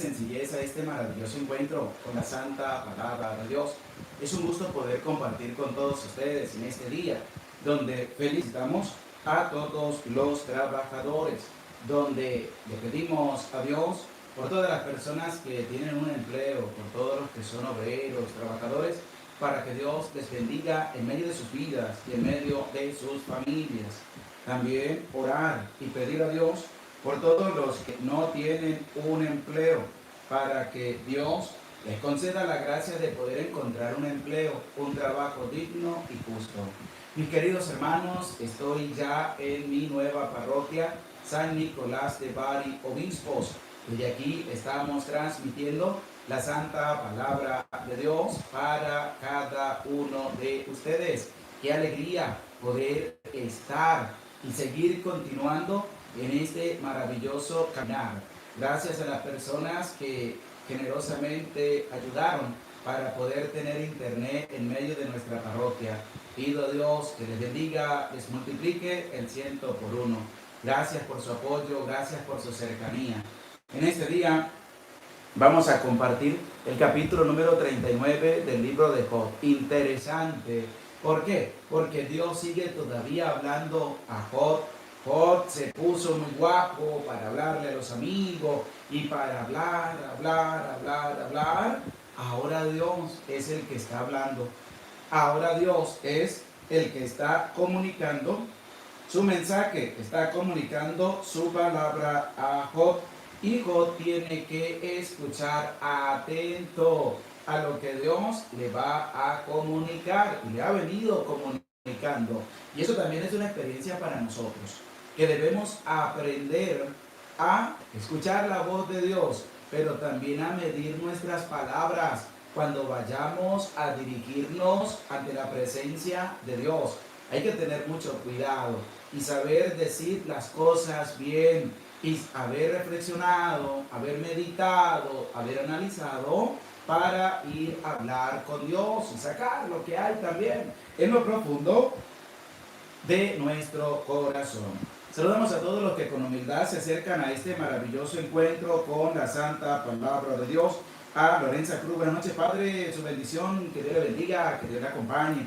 sencillez a este maravilloso encuentro con la santa palabra de Dios. Es un gusto poder compartir con todos ustedes en este día, donde felicitamos a todos los trabajadores, donde le pedimos a Dios por todas las personas que tienen un empleo, por todos los que son obreros, trabajadores, para que Dios les bendiga en medio de sus vidas y en medio de sus familias. También orar y pedir a Dios por todos los que no tienen un empleo, para que Dios les conceda la gracia de poder encontrar un empleo, un trabajo digno y justo. Mis queridos hermanos, estoy ya en mi nueva parroquia, San Nicolás de Bari, Obispos. Desde aquí estamos transmitiendo la santa palabra de Dios para cada uno de ustedes. Qué alegría poder estar y seguir continuando en este maravilloso caminar. Gracias a las personas que generosamente ayudaron para poder tener internet en medio de nuestra parroquia. Pido a Dios que les bendiga, les multiplique el 100 por 1. Gracias por su apoyo, gracias por su cercanía. En este día vamos a compartir el capítulo número 39 del libro de Job. Interesante. ¿Por qué? Porque Dios sigue todavía hablando a Job. Job se puso muy guapo para hablarle a los amigos y para hablar. Ahora Dios es el que está hablando. Ahora Dios es el que está comunicando su mensaje, está comunicando su palabra a Job. Y Job tiene que escuchar atento a lo que Dios le va a comunicar y le ha venido comunicando. Y eso también es una experiencia para nosotros, que debemos aprender a escuchar la voz de Dios, pero también a medir nuestras palabras cuando vayamos a dirigirnos ante la presencia de Dios. Hay que tener mucho cuidado y saber decir las cosas bien y haber reflexionado, haber meditado, haber analizado para ir a hablar con Dios y sacar lo que hay también en lo profundo de nuestro corazón. Saludamos a todos los que con humildad se acercan a este maravilloso encuentro con la santa palabra de Dios. A Lorenza Cruz, buenas noches, Padre, su bendición, que Dios le bendiga, que Dios le acompañe.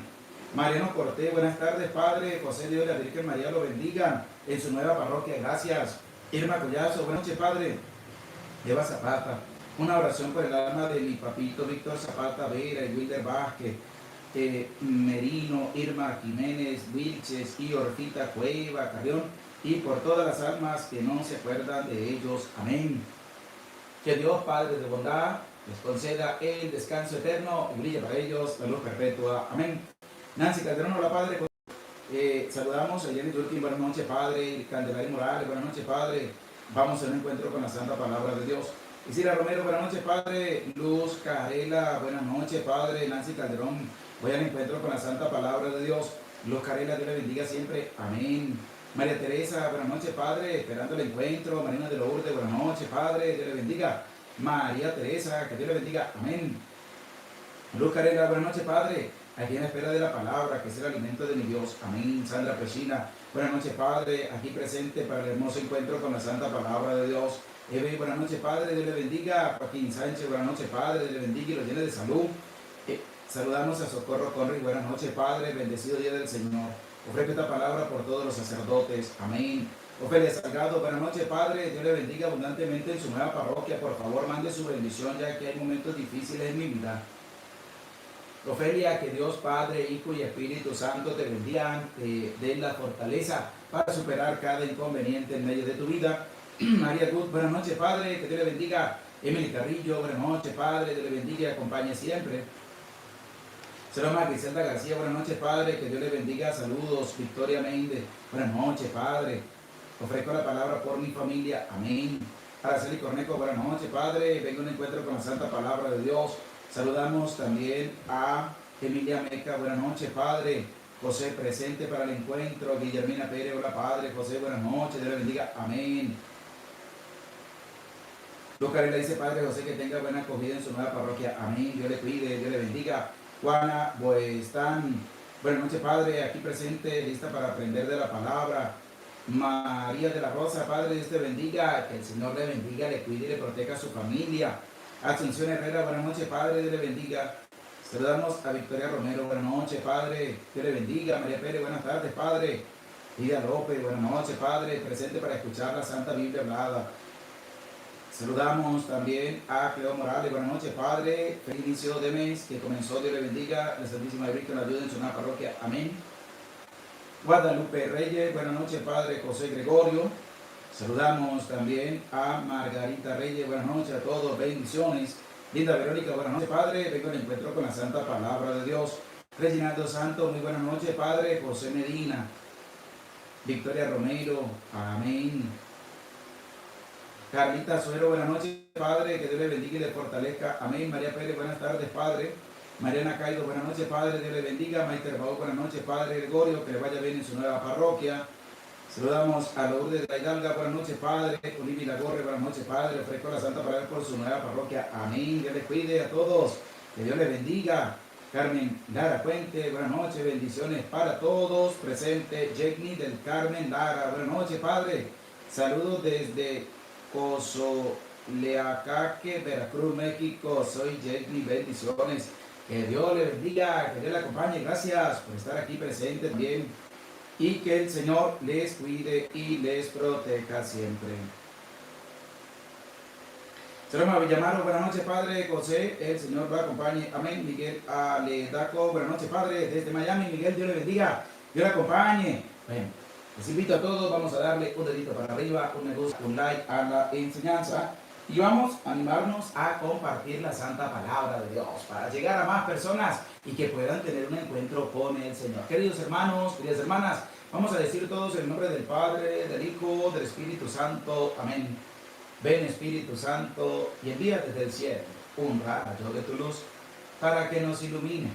Mariano Cortés, buenas tardes, Padre. José, Dios y la Virgen María lo bendiga en su nueva parroquia, gracias. Irma Collazo, buenas noches, Padre. Eva Zapata, una oración por el alma de mi papito Víctor Zapata Vera y Wilder Vázquez, Merino, Irma Jiménez, Vilches y Orfita Cueva, Carrión, y por todas las almas que no se acuerdan de ellos. Amén. Que Dios Padre de bondad les conceda el descanso eterno y brille para ellos la luz perpetua. Amén. Nancy Calderón, hola, Padre. Saludamos a Jenny Turquín, buenas noches, Padre. Candelaria Morales, buenas noches, Padre. Vamos a un encuentro con la santa palabra de Dios. Isira Romero, buenas noches, Padre. Luz Carela, buenas noches, Padre. Nancy Calderón, voy al encuentro con la santa palabra de Dios. Luz Carela, Dios le bendiga siempre. Amén. María Teresa, buenas noches, Padre. Esperando el encuentro. Marina de Lourdes, buenas noches, Padre. Dios le bendiga. María Teresa, que Dios le bendiga. Amén. Luz Carela, buenas noches, Padre. Aquí en la espera de la palabra, que es el alimento de mi Dios. Amén. Sandra Pesina, buenas noches, Padre. Aquí presente para el hermoso encuentro con la santa palabra de Dios. Eve, buenas noches, Padre. Dios le bendiga. Joaquín Sánchez, buenas noches, Padre. Dios le bendiga y lo llene de salud. Saludamos a Socorro Conri, buenas noches, Padre. Bendecido día del Señor. Ofrezco esta palabra por todos los sacerdotes. Amén. Ofelia Salgado, buenas noches, Padre. Dios le bendiga abundantemente en su nueva parroquia. Por favor, mande su bendición, ya que hay momentos difíciles en mi vida. Ofelia, que Dios Padre, Hijo y Espíritu Santo te bendigan, te den la fortaleza para superar cada inconveniente en medio de tu vida. María Gut, buenas noches, Padre, que Dios le bendiga. Emily Carrillo, buenas noches, Padre, Dios le bendiga y acompañe siempre. Saloma Griselda García, buenas noches, Padre, que Dios le bendiga. Saludos. Victoria Méndez, buenas noches, Padre. Ofrezco la palabra por mi familia. Amén. Araceli Cornejo, buenas noches, Padre. Vengo a un encuentro con la santa palabra de Dios. Saludamos también a Emilia Meca, buenas noches, Padre. José, presente para el encuentro. Guillermina Pérez, hola, Padre. José, buenas noches, Dios le bendiga. Amén. Lucas le dice, Padre José, que tenga buena acogida en su nueva parroquia. Amén. Dios le cuide, Dios le bendiga. Juana Boestán, buenas noches, Padre. Aquí presente, lista para aprender de la palabra. María de la Rosa, Padre, Dios te bendiga, que el Señor le bendiga, le cuide y le proteja a su familia. Asunción Herrera, buenas noches, Padre, Dios le bendiga. Saludamos a Victoria Romero, buenas noches, Padre, Dios le bendiga. María Pérez, buenas tardes, Padre. Lidia López, buenas noches, Padre, presente para escuchar la Santa Biblia hablada. Saludamos también a Cleo Morales, buenas noches, Padre. Feliz inicio de mes que comenzó, Dios le bendiga. La Santísima Virgen la ayude en su nueva parroquia, amén. Guadalupe Reyes, buenas noches, Padre José Gregorio. Saludamos también a Margarita Reyes, buenas noches a todos, bendiciones. Linda Verónica, buenas noches, Padre. Vengo al encuentro con la Santa Palabra de Dios. Reginaldo Santos, muy buenas noches, Padre. José Medina, Victoria Romero, amén. Carlita Suero, buenas noches, Padre. Que Dios le bendiga y le fortalezca, amén. María Pérez, buenas tardes, Padre. Mariana Caido, buenas noches, Padre, Dios le bendiga. Maite Pau, buenas noches, Padre Gregorio, que le vaya bien en su nueva parroquia. Saludamos a Lourdes de la Hidalga, buenas noches, Padre. Olivia Lagorre, buenas noches, Padre. Ofrezco la Santa Palabra por su nueva parroquia, amén. Dios les cuide a todos, que Dios les bendiga. Carmen Lara Puente, buenas noches, bendiciones para todos. Presente, Jenny del Carmen Lara, buenas noches, Padre. Saludos desde Cozoleacaque, Veracruz, México. Soy Jenny, bendiciones. Que Dios le bendiga, que Dios le acompañe. Gracias por estar aquí presente también. Y que el Señor les cuide y les proteja siempre. Saloma Villamaro, buenas noches, Padre José. El Señor lo acompañe. Amén. Miguel Aledaco, buenas noches, Padre. Desde Miami, Miguel, Dios le bendiga. Dios le acompañe. Bueno, les invito a todos. Vamos a darle un dedito para arriba, un me gusta, un like a la enseñanza. Y vamos a animarnos a compartir la santa palabra de Dios para llegar a más personas y que puedan tener un encuentro con el Señor. Queridos hermanos, queridas hermanas, vamos a decir todos el nombre del Padre, del Hijo, del Espíritu Santo. Amén. Ven Espíritu Santo y envía desde el cielo un rayo de tu luz para que nos ilumine,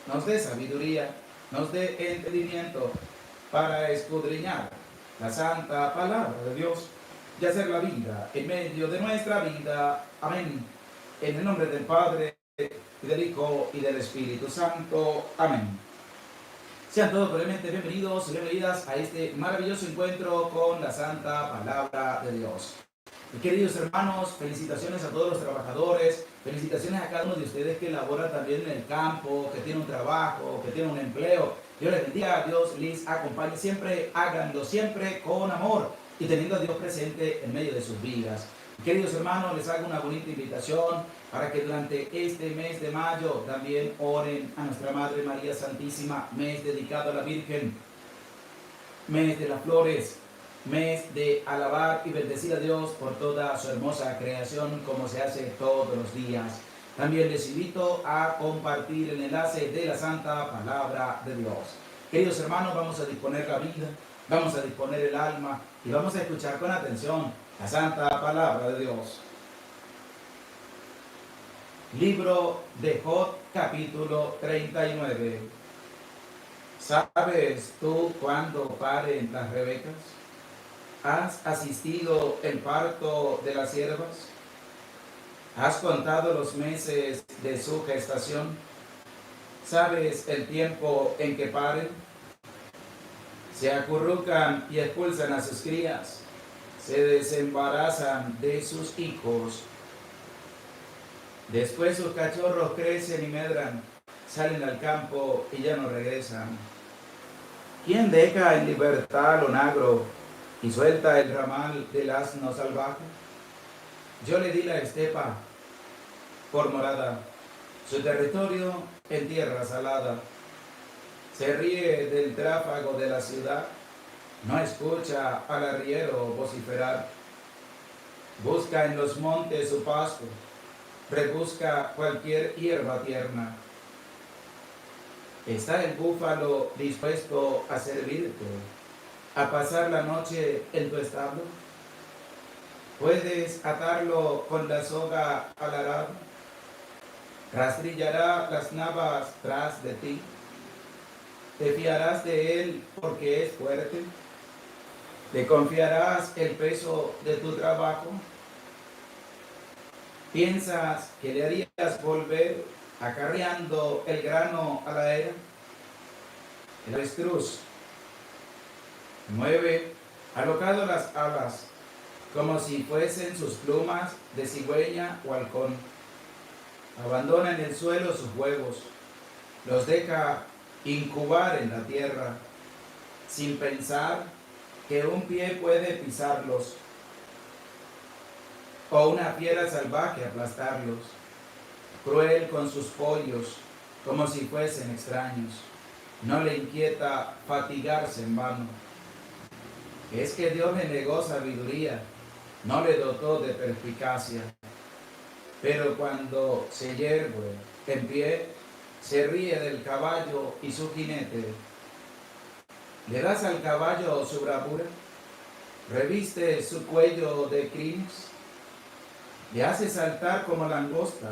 nos dé sabiduría, nos dé entendimiento para escudriñar la santa palabra de Dios y hacer la vida en medio de nuestra vida. Amén. En el nombre del Padre, y del Hijo, y del Espíritu Santo. Amén. Sean todos cordialmente bienvenidos y bienvenidas a este maravilloso encuentro con la Santa Palabra de Dios. Y queridos hermanos, felicitaciones a todos los trabajadores, felicitaciones a cada uno de ustedes que labora también en el campo, que tiene un trabajo, que tiene un empleo. Dios les bendiga, Dios les acompañe. Siempre háganlo, siempre con amor y teniendo a Dios presente en medio de sus vidas. Queridos hermanos, les hago una bonita invitación para que durante este mes de mayo también oren a nuestra Madre María Santísima, mes dedicado a la Virgen, mes de las flores, mes de alabar y bendecir a Dios por toda su hermosa creación, como se hace todos los días. También les invito a compartir el enlace de la Santa Palabra de Dios. Queridos hermanos, vamos a disponer la vida, vamos a disponer el alma y vamos a escuchar con atención la Santa Palabra de Dios. Libro de Job, capítulo 39. ¿Sabes tú cuándo paren las rebecas? ¿Has asistido el parto de las siervas? ¿Has contado los meses de su gestación? ¿Sabes el tiempo en que paren? Se acurrucan y expulsan a sus crías, se desembarazan de sus hijos. Después sus cachorros crecen y medran, salen al campo y ya no regresan. ¿Quién deja en libertad lo negro y suelta el ramal del asno salvaje? Yo le di la estepa por morada, su territorio en tierra salada. Se ríe del tráfago de la ciudad, no escucha al arriero vociferar. Busca en los montes su pasto, rebusca cualquier hierba tierna. ¿Está el búfalo dispuesto a servirte, a pasar la noche en tu establo? ¿Puedes atarlo con la soga al arado? ¿Rastrillará las navas tras de ti? ¿Te fiarás de él porque es fuerte? ¿Le confiarás el peso de tu trabajo? ¿Piensas que le harías volver acarreando el grano a la era? El avestruz mueve alocado las alas, como si fuesen sus plumas de cigüeña o halcón. Abandona en el suelo sus huevos, los deja incubar en la tierra, sin pensar que un pie puede pisarlos, o una fiera salvaje aplastarlos, cruel con sus pollos, como si fuesen extraños. No le inquieta fatigarse en vano. Es que Dios le negó sabiduría, no le dotó de perspicacia. Pero cuando se yergue en pie, se ríe del caballo y su jinete. Le das al caballo su bravura, reviste su cuello de crines, le hace saltar como langosta,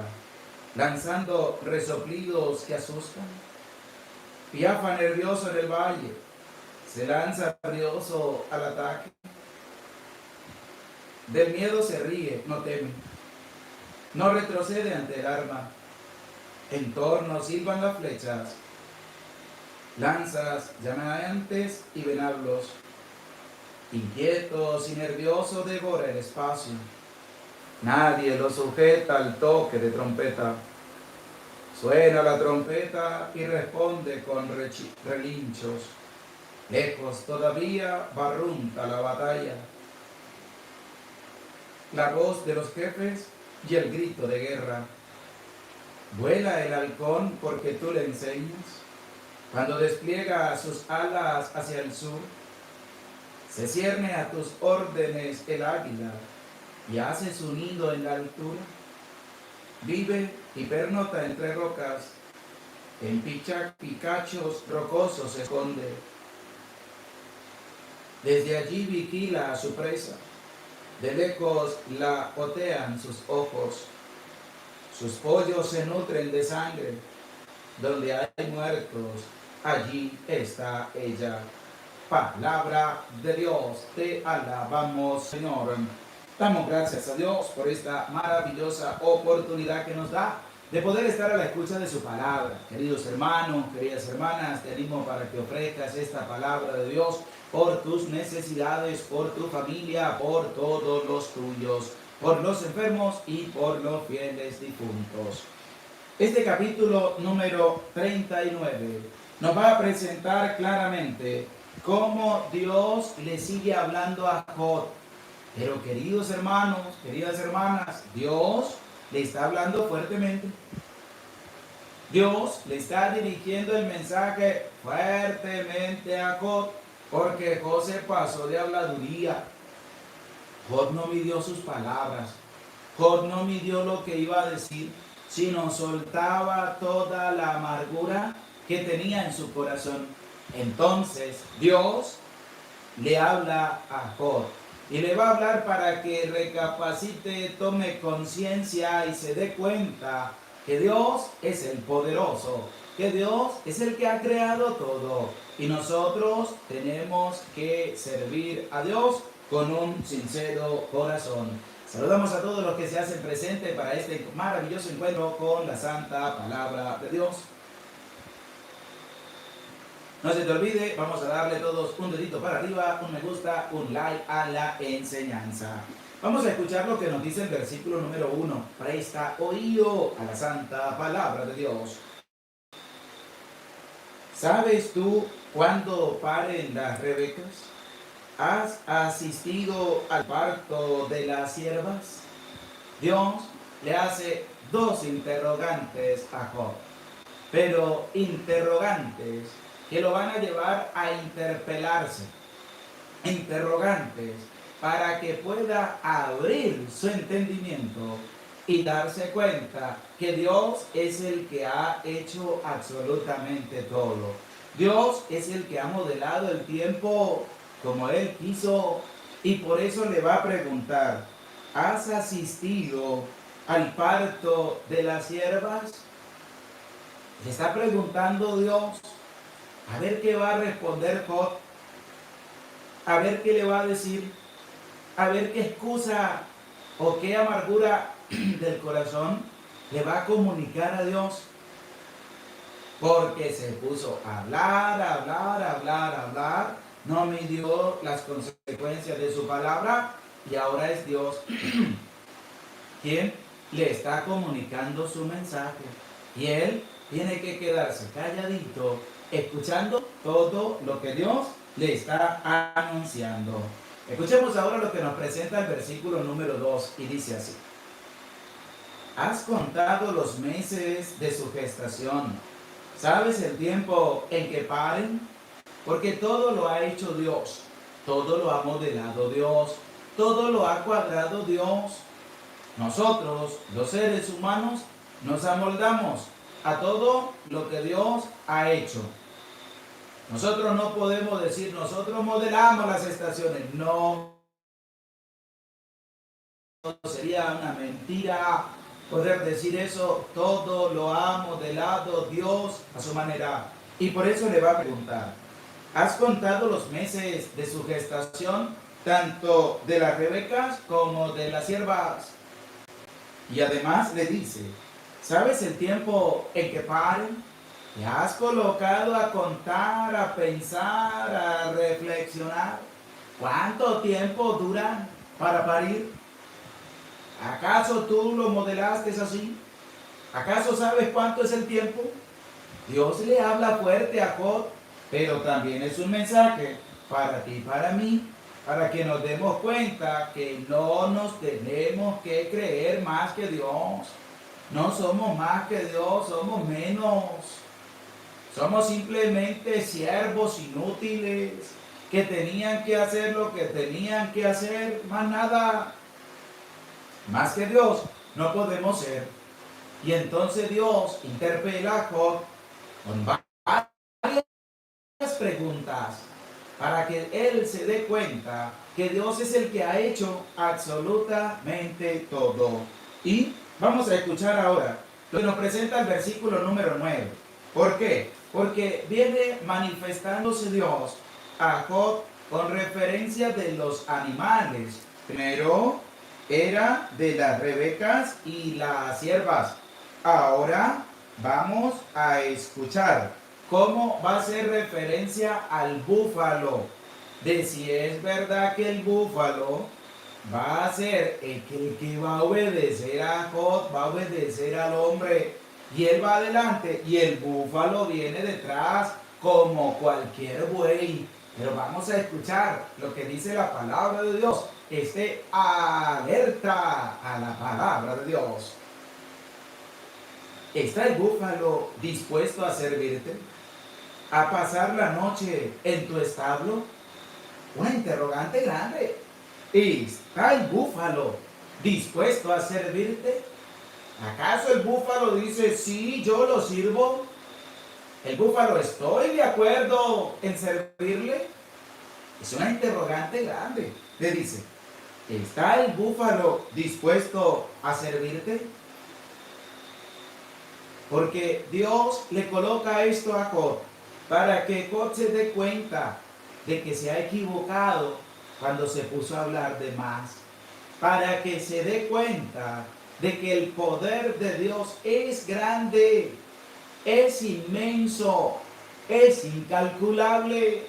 lanzando resoplidos que asustan. Piafa nervioso en el valle, se lanza rabioso al ataque. Del miedo se ríe, no teme, no retrocede ante el arma. En torno silban las flechas, lanzas llameantes y venablos. Inquietos y nerviosos devora el espacio. Nadie lo sujeta al toque de trompeta. Suena la trompeta y responde con relinchos. Lejos todavía barrunta la batalla. La voz de los jefes y el grito de guerra. Vuela el halcón porque tú le enseñas. Cuando despliega sus alas hacia el sur, se cierne a tus órdenes el águila y hace su nido en la altura. Vive y pernota entre rocas, en picachos rocosos se esconde. Desde allí vigila a su presa, de lejos la otean sus ojos. Sus pollos se nutren de sangre, donde hay muertos, allí está ella. Palabra de Dios, te alabamos, Señor. Damos gracias a Dios por esta maravillosa oportunidad que nos da de poder estar a la escucha de su palabra. Queridos hermanos, queridas hermanas, te animo para que ofrezcas esta palabra de Dios por tus necesidades, por tu familia, por todos los tuyos, por los enfermos y por los fieles difuntos. Este capítulo número 39 nos va a presentar claramente cómo Dios le sigue hablando a Job. Pero queridos hermanos, queridas hermanas, Dios le está hablando fuertemente. Dios le está dirigiendo el mensaje fuertemente a Job, porque Job se pasó de habladuría. Job no midió sus palabras. Job no midió lo que iba a decir, sino soltaba toda la amargura que tenía en su corazón. Entonces Dios le habla a Job y le va a hablar para que recapacite, tome conciencia y se dé cuenta que Dios es el poderoso, que Dios es el que ha creado todo y nosotros tenemos que servir a Dios con un sincero corazón. Saludamos a todos los que se hacen presentes para este maravilloso encuentro con la Santa Palabra de Dios. No se te olvide, vamos a darle todos un dedito para arriba, un me gusta, un like a la enseñanza. Vamos a escuchar lo que nos dice el versículo número 1. Presta oído a la Santa Palabra de Dios. ¿Sabes tú cuándo paren las rebecas? ¿Has asistido al parto de las siervas? Dios le hace dos interrogantes a Job, pero interrogantes que lo van a llevar a interpelarse, interrogantes para que pueda abrir su entendimiento y darse cuenta que Dios es el que ha hecho absolutamente todo. Dios es el que ha modelado el tiempo como Él quiso y por eso le va a preguntar, ¿has asistido al parto de las siervas? Le está preguntando Dios. A ver qué va a responder Job, a ver qué le va a decir, a ver qué excusa o qué amargura del corazón le va a comunicar a Dios. Porque se puso a hablar, no midió las consecuencias de su palabra y ahora es Dios quien le está comunicando su mensaje. Y él tiene que quedarse calladito, escuchando todo lo que Dios le está anunciando. Escuchemos ahora lo que nos presenta el versículo número 2 y dice así. Has contado los meses de su gestación. ¿Sabes el tiempo en que paren? Porque todo lo ha hecho Dios, todo lo ha modelado Dios, todo lo ha cuadrado Dios. Nosotros, los seres humanos, nos amoldamos a todo lo que Dios ha hecho. Nosotros no podemos decir, nosotros modelamos las estaciones. No, sería una mentira poder decir eso. Todo lo ha modelado Dios a su manera. Y por eso le va a preguntar, ¿has contado los meses de su gestación, tanto de las rebecas como de las siervas? Y además le dice, ¿sabes el tiempo en que paren? ¿Te has colocado a contar, a pensar, a reflexionar? ¿Cuánto tiempo duran para parir? ¿Acaso tú lo modelaste así? ¿Acaso sabes cuánto es el tiempo? Dios le habla fuerte a Job, pero también es un mensaje para ti y para mí, para que nos demos cuenta que no nos tenemos que creer más que Dios. No somos más que Dios, somos menos. Somos simplemente siervos inútiles que tenían que hacer lo que tenían que hacer, más nada. Más que Dios no podemos ser. Y entonces Dios interpela a Job con varias preguntas para que él se dé cuenta que Dios es el que ha hecho absolutamente todo. Y vamos a escuchar ahora lo que nos presenta el versículo número 9. ¿Por qué? Porque viene manifestándose Dios a Job con referencia de los animales. Primero era de las rebecas y las siervas. Ahora vamos a escuchar cómo va a ser referencia al búfalo, de si es verdad que el búfalo va a ser el que va a obedecer a Job, va a obedecer al hombre, y él va adelante y el búfalo viene detrás como cualquier buey. Pero vamos a escuchar lo que dice la palabra de Dios. Esté alerta a la palabra de Dios. ¿Está el búfalo dispuesto a servirte? ¿A pasar la noche en tu establo? Una interrogante grande. ¿Está el búfalo dispuesto a servirte? ¿Acaso el búfalo dice, sí, yo lo sirvo? ¿El búfalo estoy de acuerdo en servirle? Es una interrogante grande. Le dice, ¿está el búfalo dispuesto a servirte? Porque Dios le coloca esto a Job para que Job se dé cuenta de que se ha equivocado cuando se puso a hablar de más. Para que se dé cuenta de que el poder de Dios es grande, es inmenso, es incalculable,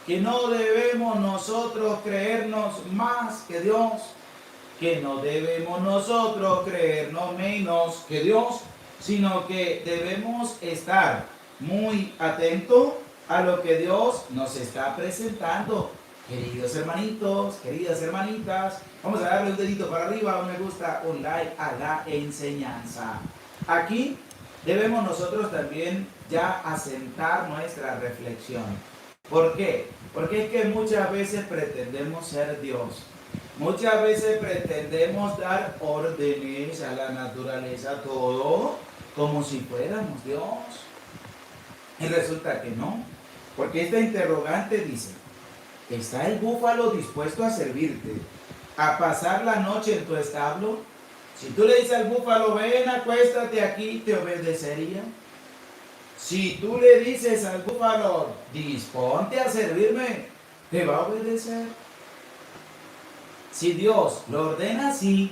que no debemos nosotros creernos más que Dios, que no debemos nosotros creernos menos que Dios, sino que debemos estar muy atentos a lo que Dios nos está presentando. Queridos hermanitos, queridas hermanitas, vamos a darle un dedito para arriba, un me gusta, un like a la enseñanza. Aquí debemos nosotros también ya asentar nuestra reflexión. ¿Por qué? Porque es que muchas veces pretendemos ser Dios. Muchas veces pretendemos dar órdenes a la naturaleza, todo como si fuéramos Dios. Y resulta que no. Porque esta interrogante dice, ¿está el búfalo dispuesto a servirte, a pasar la noche en tu establo? Si tú le dices al búfalo, ven, acuéstate aquí, ¿te obedecería? Si tú le dices al búfalo, disponte a servirme, ¿te va a obedecer? Si Dios lo ordena así,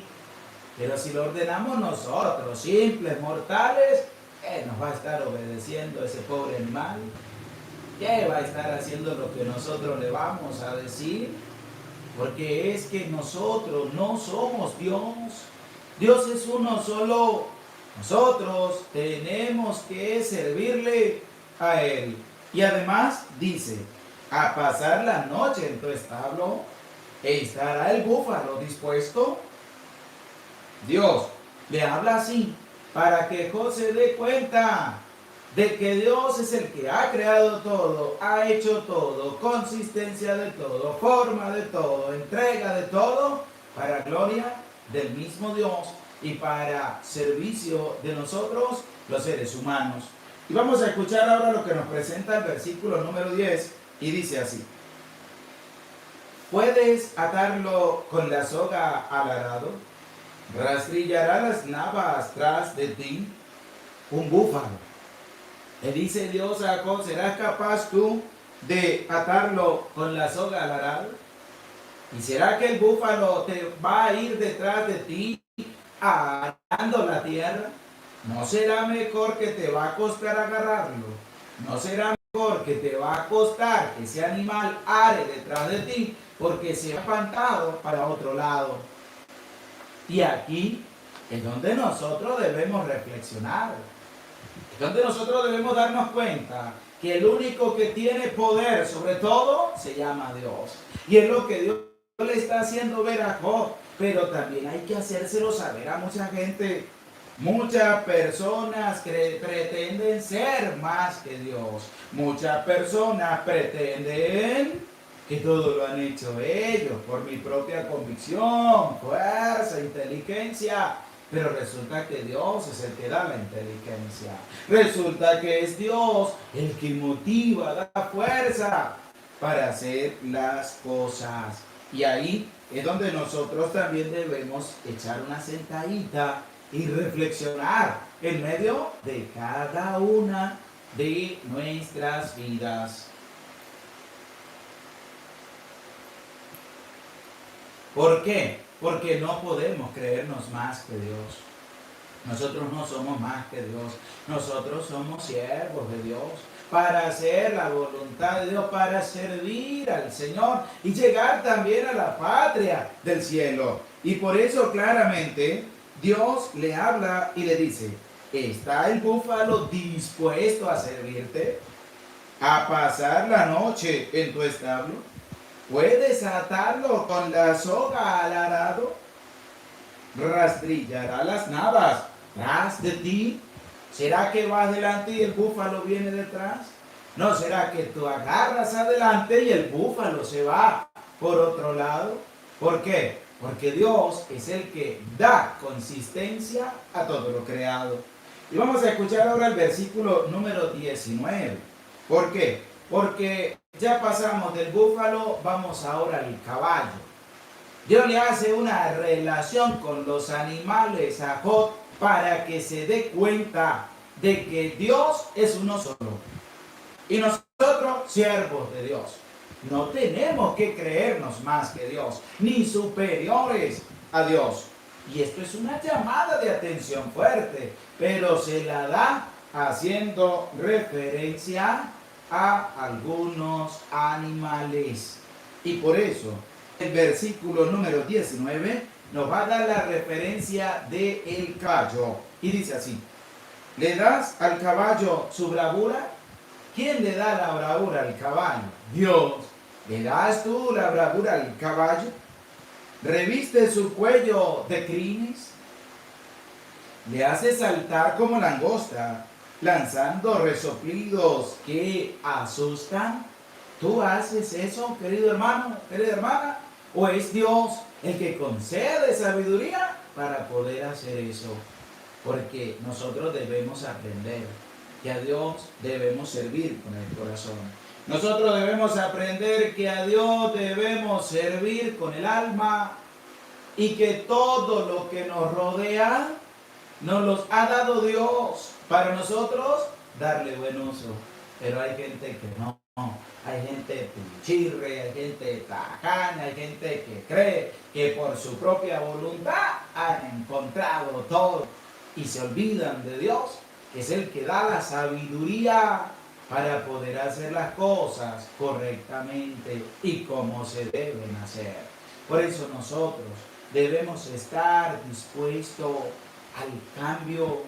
pero si lo ordenamos nosotros, simples mortales, nos va a estar obedeciendo ese pobre animal. ¿qué va a estar haciendo lo que nosotros le vamos a decir? Porque es que nosotros no somos Dios. Dios es uno solo. Nosotros tenemos que servirle a Él. Y además dice, a pasar la noche en tu establo, ¿estará el búfalo dispuesto? Dios le habla así para que José se dé cuenta de que Dios es el que ha creado todo, ha hecho todo, consistencia de todo, forma de todo, entrega de todo, para gloria del mismo Dios y para servicio de nosotros, los seres humanos. Y vamos a escuchar ahora lo que nos presenta el versículo número 10 y dice así. ¿Puedes atarlo con la soga al arado? ¿Rastrillará las navas tras de ti? Un búfalo. Le dice Dios a Jacob, ¿serás capaz tú de atarlo con la soga al arado? ¿Y será que el búfalo te va a ir detrás de ti arando la tierra? ¿No será mejor que te va a costar agarrarlo? ¿No será mejor que te va a costar que ese animal are detrás de ti porque se ha espantado para otro lado? Y aquí es donde nosotros debemos reflexionar. Es donde nosotros debemos darnos cuenta que el único que tiene poder sobre todo se llama Dios. Y es lo que Dios le está haciendo ver a Job. Pero también hay que hacérselo saber a mucha gente. Muchas personas pretenden ser más que Dios. Muchas personas pretenden que todo lo han hecho ellos por mi propia convicción, fuerza, inteligencia. Pero resulta que Dios es el que da la inteligencia. Resulta que es Dios el que motiva, da fuerza para hacer las cosas. Y ahí es donde nosotros también debemos echar una sentadita y reflexionar en medio de cada una de nuestras vidas. ¿Por qué? Porque no podemos creernos más que Dios. Nosotros no somos más que Dios. Nosotros somos siervos de Dios para hacer la voluntad de Dios, para servir al Señor y llegar también a la patria del cielo. Y por eso claramente Dios le habla y le dice, ¿está el búfalo dispuesto a servirte? ¿A pasar la noche en tu establo? ¿Puedes atarlo con la soga al arado? ¿Rastrillará las navas tras de ti? ¿Será que vas adelante y el búfalo viene detrás? ¿No será que tú agarras adelante y el búfalo se va por otro lado? ¿Por qué? Porque Dios es el que da consistencia a todo lo creado. Y vamos a escuchar ahora el versículo número 19. ¿Por qué? Porque ya pasamos del búfalo, vamos ahora al caballo. Dios le hace una relación con los animales a Job para que se dé cuenta de que Dios es uno solo. Y nosotros, siervos de Dios, no tenemos que creernos más que Dios, ni superiores a Dios. Y esto es una llamada de atención fuerte, pero se la da haciendo referencia a algunos animales. Y por eso el versículo número 19 nos va a dar la referencia del caballo. Y dice así, ¿le das al caballo su bravura? ¿Quién le da la bravura al caballo? Dios. ¿Le das tú la bravura al caballo? ¿Reviste su cuello de crines? ¿Le hace saltar como langosta, lanzando resoplidos que asustan? ¿Tú haces eso, querido hermano, querida hermana? ¿O es Dios el que concede sabiduría para poder hacer eso? Porque nosotros debemos aprender que a Dios debemos servir con el corazón. Nosotros debemos aprender que a Dios debemos servir con el alma y que todo lo que nos rodea nos los ha dado Dios para nosotros darle buen uso. Pero hay gente que no. Hay gente pinchirre, hay gente tajana, hay gente que cree que por su propia voluntad han encontrado todo y se olvidan de Dios, que es el que da la sabiduría para poder hacer las cosas correctamente y como se deben hacer. Por eso nosotros debemos estar dispuestos al cambio,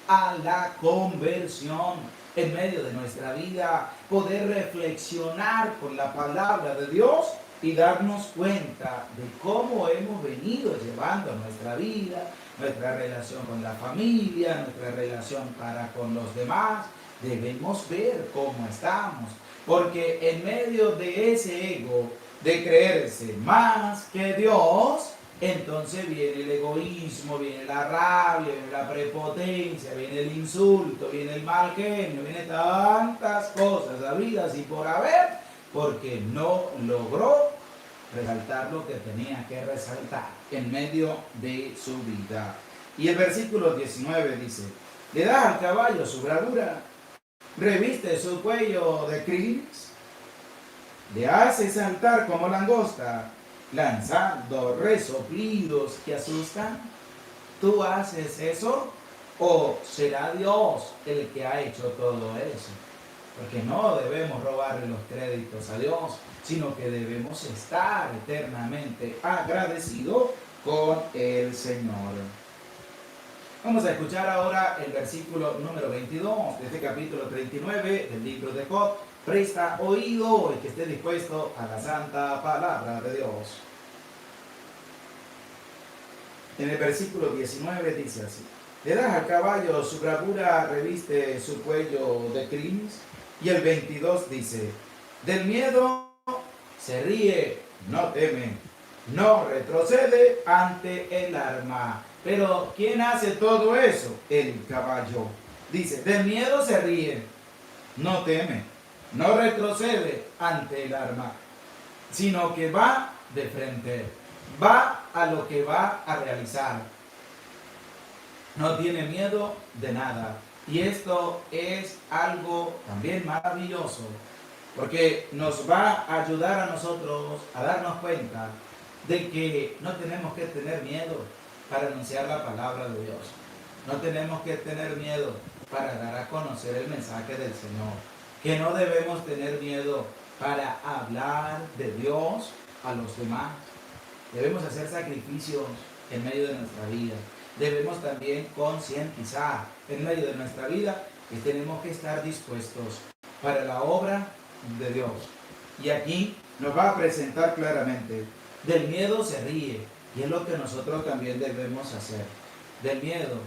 a la conversión en medio de nuestra vida, poder reflexionar con la palabra de Dios y darnos cuenta de cómo hemos venido llevando nuestra vida, nuestra relación con la familia, nuestra relación para con los demás. Debemos ver cómo estamos, porque en medio de ese ego de creerse más que Dios, entonces viene el egoísmo, viene la rabia, viene la prepotencia, viene el insulto, viene el mal genio, viene tantas cosas habidas y por haber, porque no logró resaltar lo que tenía que resaltar en medio de su vida. Y el versículo 19 dice, le das al caballo su bravura, reviste su cuello de cris, le hace saltar como langosta, lanzando resoplidos que asustan. ¿Tú haces eso o será Dios el que ha hecho todo eso? Porque no debemos robarle los créditos a Dios, sino que debemos estar eternamente agradecidos con el Señor. Vamos a escuchar ahora el versículo número 22 de este capítulo 39 del libro de Job. Presta oído y que esté dispuesto a la santa palabra de Dios. En el versículo 19 dice así: le das al caballo su bravura, reviste su cuello de cris. Y el 22 dice: del miedo se ríe, no teme, no retrocede ante el arma. Pero ¿quién hace todo eso? El caballo. Dice, del miedo se ríe, no teme, no retrocede ante el arma, sino que va de frente, va a lo que va a realizar. No tiene miedo de nada. Y esto es algo también maravilloso, porque nos va a ayudar a nosotros a darnos cuenta de que no tenemos que tener miedo para anunciar la palabra de Dios. No tenemos que tener miedo para dar a conocer el mensaje del Señor. Que no debemos tener miedo para hablar de Dios a los demás. Debemos hacer sacrificios en medio de nuestra vida. Debemos también concientizar en medio de nuestra vida que tenemos que estar dispuestos para la obra de Dios. Y aquí nos va a presentar claramente, del miedo se ríe, y es lo que nosotros también debemos hacer. Del miedo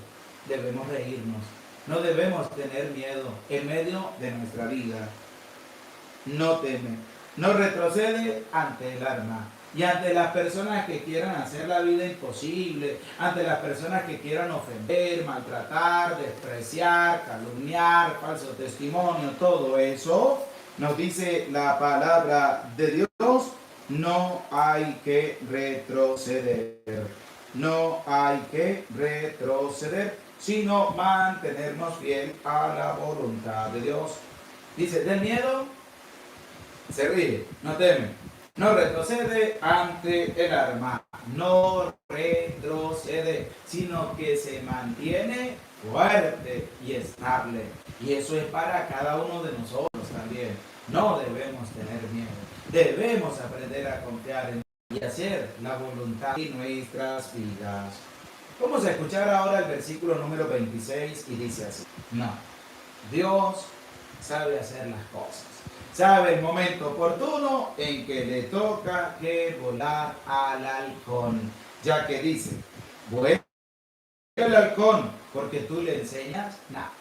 debemos reírnos, no debemos tener miedo en medio de nuestra vida. No teme, no retrocede ante el arma. Y ante las personas que quieran hacer la vida imposible, ante las personas que quieran ofender, maltratar, despreciar, calumniar, falso testimonio, todo eso, nos dice la palabra de Dios, no hay que retroceder. No hay que retroceder, sino mantenernos fiel a la voluntad de Dios. Dice, del miedo se ríe, no teme. No retrocede ante el arma, no retrocede, sino que se mantiene fuerte y estable. Y eso es para cada uno de nosotros también. No debemos tener miedo, debemos aprender a confiar en Dios y hacer la voluntad de nuestras vidas. Vamos a escuchar ahora el versículo número 26 y dice así: no, Dios sabe hacer las cosas. Sabe el momento oportuno en que le toca que volar al halcón, ya que dice, vuela el halcón porque tú le enseñas nada.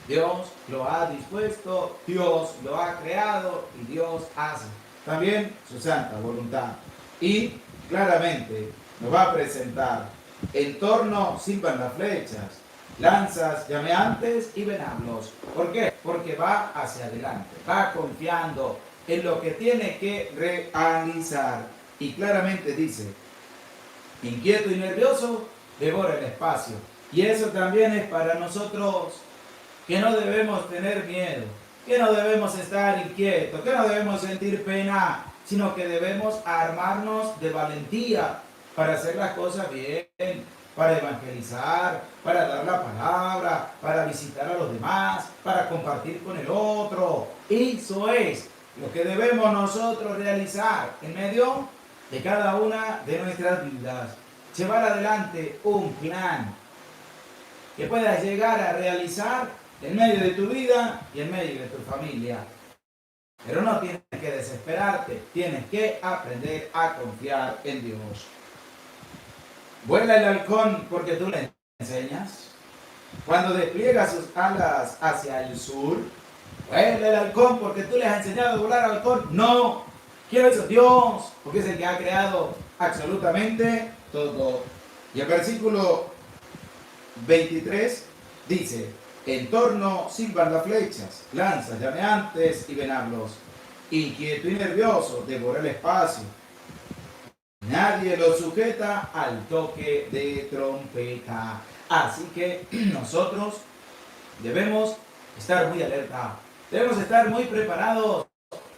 Dios lo ha dispuesto, Dios lo ha creado y Dios hace también su santa voluntad. Y claramente nos va a presentar: en torno silban las flechas, lanzas llameantes y venablos. ¿Por qué? Porque va hacia adelante, va confiando en lo que tiene que realizar. Y claramente dice, inquieto y nervioso, devora el espacio. Y eso también es para nosotros, que no debemos tener miedo, que no debemos estar inquietos, que no debemos sentir pena, sino que debemos armarnos de valentía para hacer las cosas bien, para evangelizar, para dar la palabra, para visitar a los demás, para compartir con el otro, Eso es lo que debemos nosotros realizar en medio de cada una de nuestras vidas. Llevar adelante un plan que puedas llegar a realizar en medio de tu vida y en medio de tu familia. Pero no tienes que desesperarte, tienes que aprender a confiar en Dios. Vuela el halcón porque tú le enseñas. Cuando despliega sus alas hacia el sur, vuela el halcón porque tú le has enseñado a volar al halcón. No, quiero eso Dios, porque es el que ha creado absolutamente todo. Y el versículo 23 dice: en torno silban las flechas, lanzas llameantes y venablos. Inquieto y nervioso devora el espacio. Nadie lo sujeta al toque de trompeta. Así que nosotros debemos estar muy alerta. Debemos estar muy preparados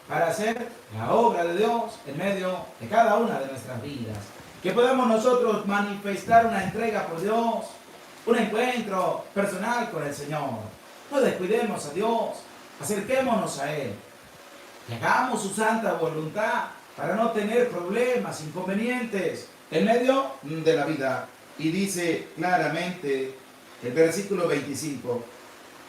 para hacer la obra de Dios en medio de cada una de nuestras vidas. Que podamos nosotros manifestar una entrega por Dios, un encuentro personal con el Señor. No descuidemos a Dios, acerquémonos a Él. Y hagamos su santa voluntad para no tener problemas, inconvenientes en medio de la vida. Y dice claramente el versículo 25: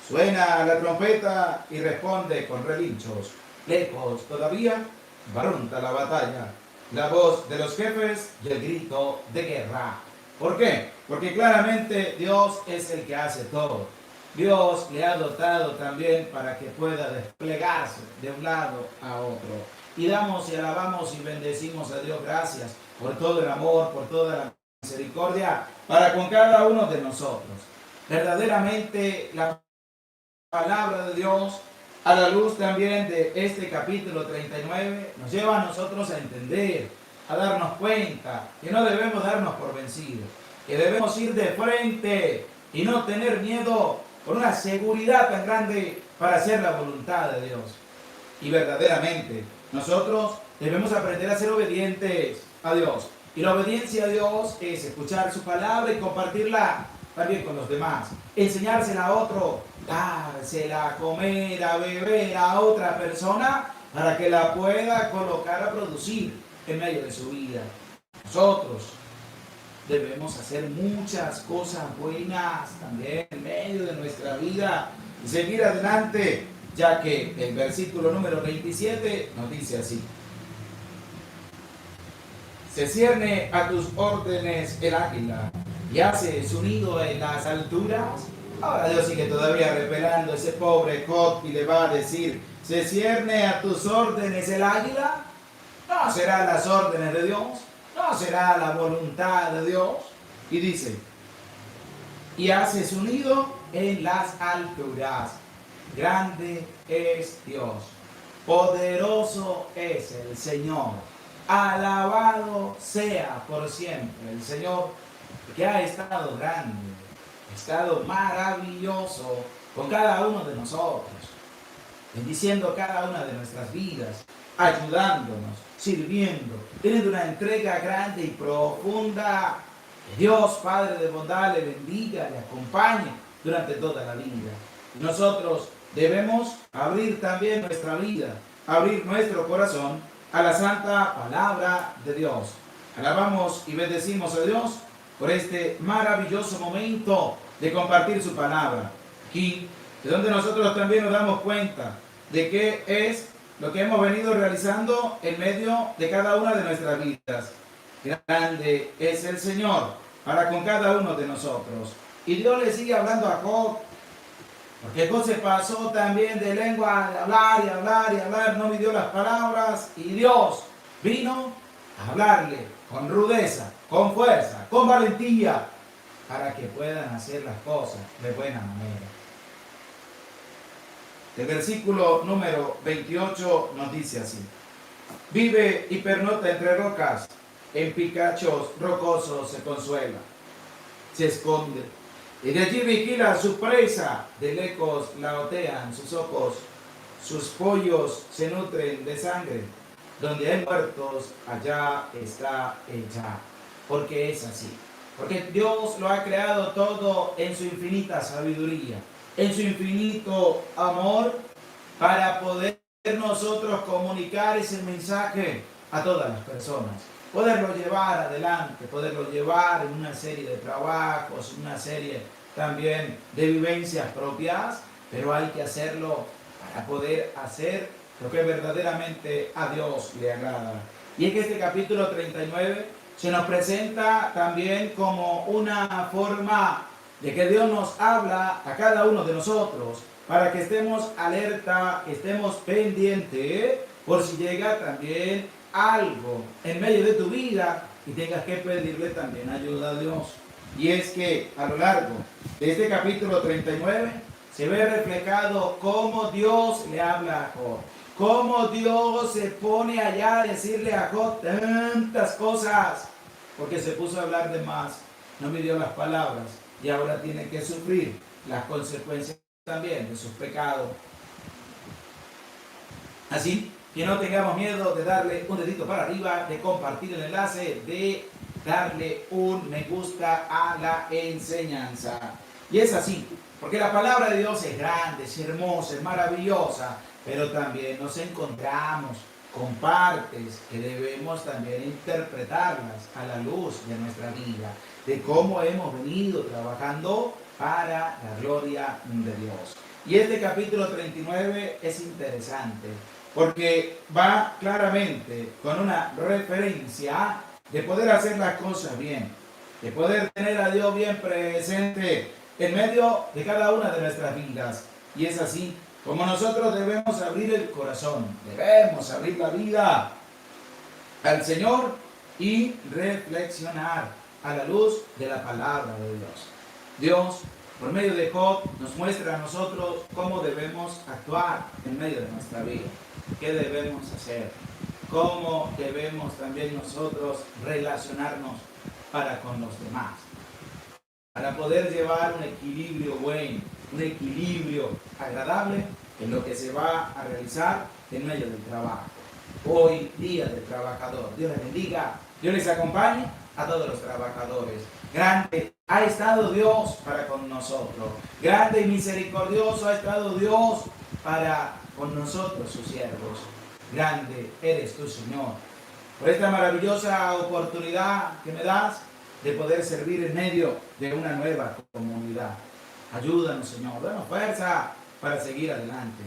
suena la trompeta y responde con relinchos. Lejos todavía barrunta la batalla, la voz de los jefes y el grito de guerra. ¿Por qué? Porque claramente Dios es el que hace todo. Dios le ha dotado también para que pueda desplegarse de un lado a otro. Y damos y alabamos y bendecimos a Dios gracias por todo el amor, por toda la misericordia para con cada uno de nosotros. Verdaderamente la palabra de Dios, a la luz también de este capítulo 39, nos lleva a nosotros a entender, a darnos cuenta que no debemos darnos por vencidos, que debemos ir de frente y no tener miedo, con una seguridad tan grande para hacer la voluntad de Dios. Y verdaderamente nosotros debemos aprender a ser obedientes a Dios. Y la obediencia a Dios es escuchar su palabra y compartirla también con los demás. Enseñársela a otro, dársela a comer, a beber a otra persona para que la pueda colocar a producir en medio de su vida. Nosotros debemos hacer muchas cosas buenas también en medio de nuestra vida y seguir adelante, ya que el versículo número 27 nos dice así: se cierne a tus órdenes el águila y hace su nido en las alturas. Ahora Dios sigue todavía revelando a ese pobre Job y le va a decir: ¿se cierne a tus órdenes el águila? ¿No serán las órdenes de Dios? ¿No será la voluntad de Dios? Y dice: y hace su nido en las alturas. Grande es Dios, poderoso es el Señor, alabado sea por siempre el Señor, que ha estado grande, ha estado maravilloso con cada uno de nosotros, bendiciendo cada una de nuestras vidas, ayudándonos, sirviendo, teniendo una entrega grande y profunda. Que Dios, Padre de bondad, le bendiga, le acompañe durante toda la vida. Nosotros debemos abrir también nuestra vida, abrir nuestro corazón a la santa palabra de Dios. Alabamos y bendecimos a Dios por este maravilloso momento de compartir su palabra. Aquí es donde nosotros también nos damos cuenta de qué es lo que hemos venido realizando en medio de cada una de nuestras vidas. Grande es el Señor para con cada uno de nosotros. Y Dios le sigue hablando a Job, porque Job se pasó también de lengua de hablar y hablar y hablar, no midió las palabras, y Dios vino a hablarle con rudeza, con fuerza, con valentía, para que puedan hacer las cosas de buena manera. El versículo número 28 nos dice así: vive y pernota entre rocas, en picachos rocosos se consuela, se esconde, y de allí vigila su presa, de lejos la otean sus ojos, sus pollos se nutren de sangre, donde hay muertos, allá está ella, porque es así. Porque Dios lo ha creado todo en su infinita sabiduría, en su infinito amor, para poder nosotros comunicar ese mensaje a todas las personas. Poderlo llevar adelante, poderlo llevar en una serie de trabajos, una serie también de vivencias propias, pero hay que hacerlo para poder hacer lo que verdaderamente a Dios le agrada. Y es que este capítulo 39 se nos presenta también como una forma de que Dios nos habla a cada uno de nosotros para que estemos alerta, estemos pendientes por si llega también algo en medio de tu vida y tengas que pedirle también ayuda a Dios. Y es que a lo largo de este capítulo 39 se ve reflejado cómo Dios le habla a Job, cómo Dios se pone allá a decirle a Job tantas cosas, porque se puso a hablar de más, no midió las palabras y ahora tiene que sufrir las consecuencias también de sus pecados. Así que no tengamos miedo de darle un dedito para arriba, de compartir el enlace, de darle un me gusta a la enseñanza. Y es así, porque la palabra de Dios es grande, es hermosa, es maravillosa, pero también nos encontramos con partes que debemos también interpretarlas a la luz de nuestra vida, de cómo hemos venido trabajando para la gloria de Dios. Y este capítulo 39 es interesante, porque va claramente con una referencia de poder hacer las cosas bien, de poder tener a Dios bien presente en medio de cada una de nuestras vidas. Y es así como nosotros debemos abrir el corazón, debemos abrir la vida al Señor y reflexionar a la luz de la palabra de Dios. Dios, por medio de Job, nos muestra a nosotros cómo debemos actuar en medio de nuestra vida, qué debemos hacer, cómo debemos también nosotros relacionarnos para con los demás, para poder llevar un equilibrio bueno, un equilibrio agradable en lo que se va a realizar en medio del trabajo. Hoy, día del trabajador. Dios les bendiga, Dios les acompañe a todos los trabajadores. Grande ha estado Dios para con nosotros. Grande y misericordioso ha estado Dios para con nosotros, sus siervos. Grande eres tú, Señor, por esta maravillosa oportunidad que me das de poder servir en medio de una nueva comunidad. Ayúdanos, Señor, danos fuerza para seguir adelante.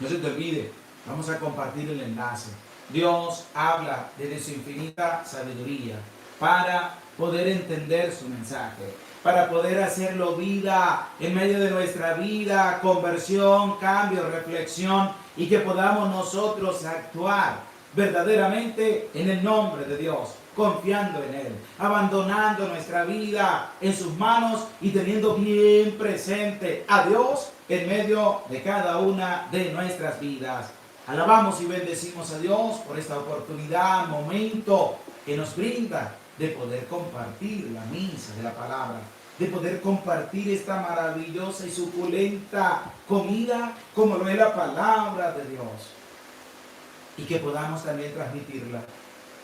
No se te olvide, vamos a compartir el enlace. Dios habla desde su infinita sabiduría para poder entender su mensaje, para poder hacerlo vida en medio de nuestra vida, conversión, cambio, reflexión, y que podamos nosotros actuar verdaderamente en el nombre de Dios, confiando en Él, abandonando nuestra vida en sus manos y teniendo bien presente a Dios en medio de cada una de nuestras vidas. Alabamos y bendecimos a Dios por esta oportunidad, momento que nos brinda de poder compartir la misa de la palabra, de poder compartir esta maravillosa y suculenta comida como lo es la palabra de Dios. Y que podamos también transmitirla,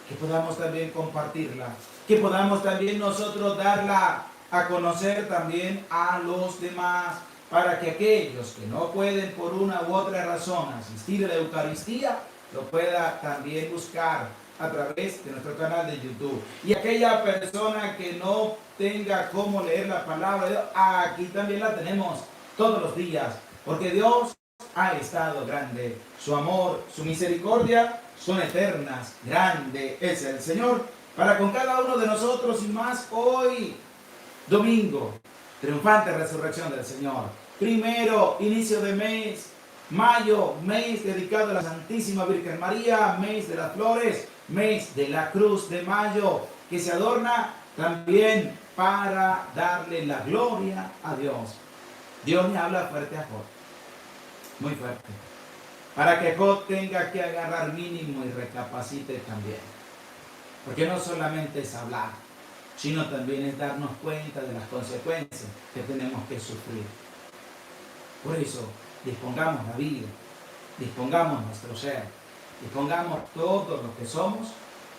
que podamos también compartirla, que podamos también nosotros darla a conocer también a los demás, para que aquellos que no pueden por una u otra razón asistir a la Eucaristía, lo pueda también buscar a través de nuestro canal de YouTube. Y aquella persona que no tenga cómo leer la palabra de Dios, aquí también la tenemos todos los días, porque Dios ha estado grande, su amor, su misericordia son eternas, grande es el Señor para con cada uno de nosotros, y más hoy, domingo, triunfante resurrección del Señor. Primero, inicio de mes, mayo, mes dedicado a la Santísima Virgen María, mes de las flores, mes de la Cruz de Mayo, que se adorna también para darle la gloria a Dios. Dios me habla fuerte a Job, muy fuerte, para que Job tenga que agarrar mínimo y recapacite también, porque no solamente es hablar, sino también es darnos cuenta de las consecuencias que tenemos que sufrir. Por eso, dispongamos la vida, dispongamos nuestro ser, dispongamos todo lo que somos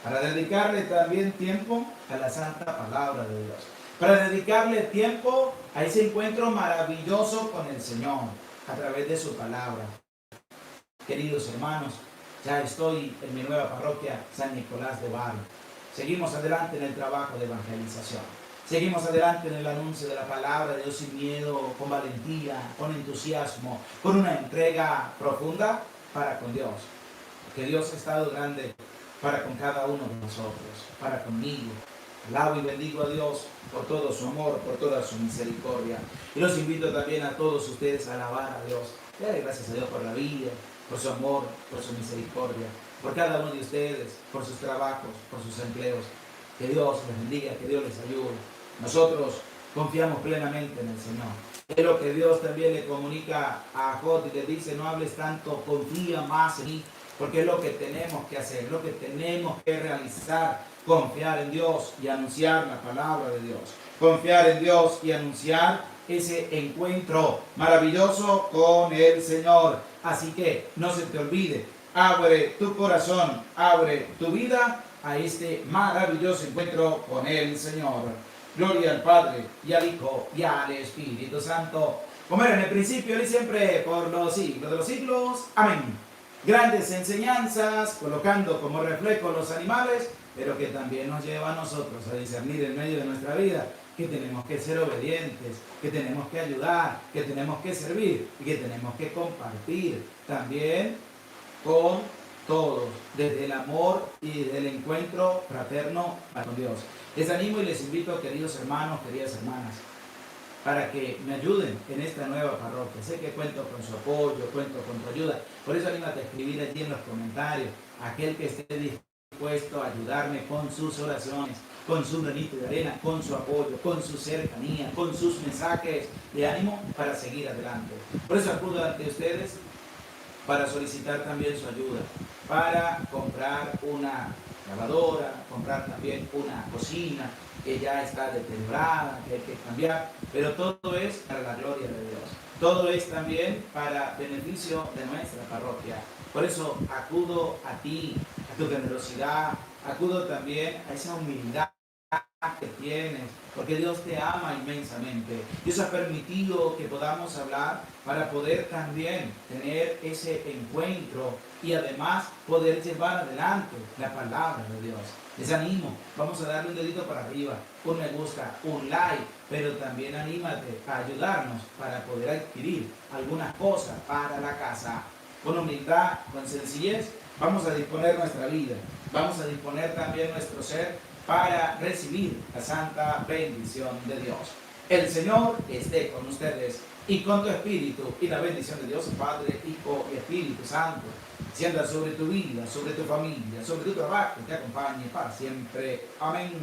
para dedicarle también tiempo a la santa palabra de Dios, para dedicarle tiempo a ese encuentro maravilloso con el Señor a través de su palabra. queridos hermanos, ya estoy en mi nueva parroquia San Nicolás de Bari. Seguimos adelante en el trabajo de evangelización. Seguimos adelante en el anuncio de la palabra de Dios sin miedo, con valentía, con entusiasmo, con una entrega profunda para con Dios. Que Dios ha estado grande para con cada uno de nosotros, para conmigo. Alabo y bendigo a Dios por todo su amor, por toda su misericordia. Y los invito también a todos ustedes a alabar a Dios. Dale gracias a Dios por la vida, por su amor, por su misericordia, por cada uno de ustedes, por sus trabajos, por sus empleos. Que Dios les bendiga, que Dios les ayude. Nosotros confiamos plenamente en el Señor. Es lo que Dios también le comunica a Job y le dice: no hables tanto, confía más en mí, porque es lo que tenemos que hacer, es lo que tenemos que realizar, confiar en Dios y anunciar la palabra de Dios. Confiar en Dios y anunciar ese encuentro maravilloso con el Señor. Así que no se te olvide, abre tu corazón, abre tu vida a este maravilloso encuentro con el Señor. Gloria al Padre, y al Hijo, y al Espíritu Santo, como era en el principio, y siempre, por los siglos de los siglos. Amén. Grandes enseñanzas, colocando como reflejo los animales, pero que también nos lleva a nosotros a discernir en medio de nuestra vida que tenemos que ser obedientes, que tenemos que ayudar, que tenemos que servir y que tenemos que compartir también con todos, desde el amor y del encuentro fraterno con Dios. Les animo y les invito, queridos hermanos, queridas hermanas, para que me ayuden en esta nueva parroquia. Sé que cuento con su apoyo, cuento con tu ayuda. Por eso anímate a escribir allí en los comentarios, aquel que esté dispuesto a ayudarme con sus oraciones, con su granito de arena, con su apoyo, con su cercanía, con sus mensajes de ánimo para seguir adelante. Por eso acudo ante ustedes para solicitar también su ayuda, para comprar una lavadora, comprar también una cocina que ya está deteriorada, que hay que cambiar, pero todo es para la gloria de Dios. Todo es también para beneficio de nuestra parroquia. Por eso acudo a ti, a tu generosidad, acudo también a esa humildad que tienes, porque Dios te ama inmensamente. Dios ha permitido que podamos hablar para poder también tener ese encuentro y además poder llevar adelante la palabra de Dios. Les animo, vamos a darle un dedito para arriba, un me gusta, un like, pero también anímate a ayudarnos para poder adquirir algunas cosas para la casa. Con humildad, con sencillez, vamos a disponer nuestra vida, vamos a disponer también nuestro ser para recibir la santa bendición de Dios. El Señor esté con ustedes y con tu espíritu, y la bendición de Dios, Padre, Hijo y Espíritu Santo, descienda sobre tu vida, sobre tu familia, sobre tu trabajo, te acompañe para siempre. Amén.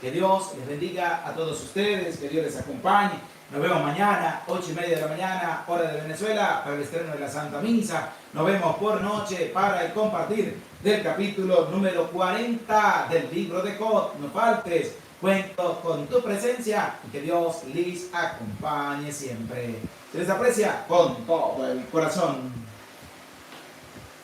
Que Dios les bendiga a todos ustedes, que Dios les acompañe. Nos vemos mañana, 8:30 de la mañana, hora de Venezuela, para el estreno de la Santa Misa. Nos vemos por noche para el compartir del capítulo número 40 del libro de Job. No faltes, cuento con tu presencia y que Dios les acompañe siempre. Se les aprecia con todo el corazón.